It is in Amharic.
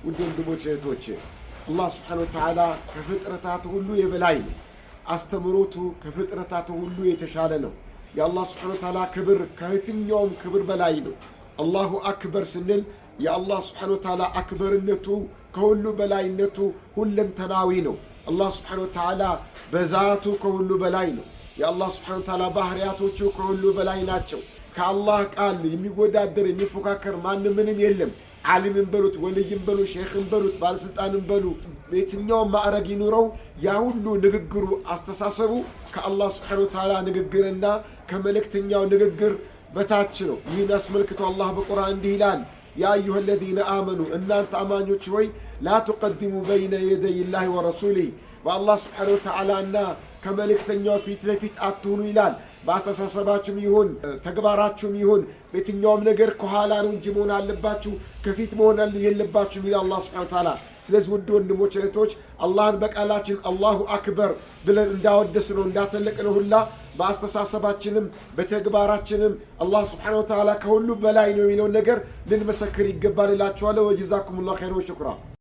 ውድ ወንድሞቼ እህቶቼ አላህ Subhanahu Wa Ta'ala ከፍጥረታት ሁሉ የበላይ ነው። አስተምሮቱ ከፍጥረታት ሁሉ የተሻለ ነው። የአላህ Subhanahu Wa Ta'ala ክብር ከየትኛውም ክብር በላይ ነው። አላሁ አክበር ስንል የአላህ Subhanahu Wa Ta'ala አክበርነቱ ከሁሉ በላይነቱ ሁለንተናዊ ነው። አላህ Subhanahu Wa Ta'ala በዛቱ ከሁሉ በላይ ነው። የአላህ Subhanahu Wa Ta'ala ባህሪያቶቹ ከሁሉ በላይ ናቸው። ከአላህ ቃል የሚወዳደር የሚፎካከር ማንም ምንም የለም። ዓሊምን በሉት ወልይን በሉት ሼኽን በሉት ባለስልጣንን በሉ የትኛውም ማዕረግ ይኑረው ያ ሁሉ ንግግሩ አስተሳሰቡ ከአላህ Subhanahu Wa Ta'ala ንግግርና ከመልእክተኛው ንግግር በታች ነው። ይህን አስመልክቶ አላህ በቁርአን እንዲህ ይላል ያ አዩሃ الذين آمنوا እናንተ አማኞች ሆይ لا تقدموا بين يدي الله ورسوله በአላህ Subhanahu Wa Ta'ala እና ከመልእክተኛው ፊት ለፊት አትሁኑ ይላል። በአስተሳሰባችሁም ይሁን ተግባራችሁም ይሁን በየትኛውም ነገር ከኋላ ነው እንጂ መሆን አለባችሁ ከፊት መሆን የለባችሁም ይላል አላህ Subhanahu Wa Ta'ala። ስለዚህ ውድ ወንድሞች እህቶች አላህን በቃላችን አላሁ አክበር ብለን እንዳወደስነው እንዳተለቅነው ሁላ በአስተሳሰባችንም በተግባራችንም አላህ Subhanahu Wa Ta'ala ከሁሉ በላይ ነው የሚለውን ነገር ልንመሰክር ይገባል እላችኋለሁ። ወጀዛኩሙላሁ ኸይረን ወሽኩራ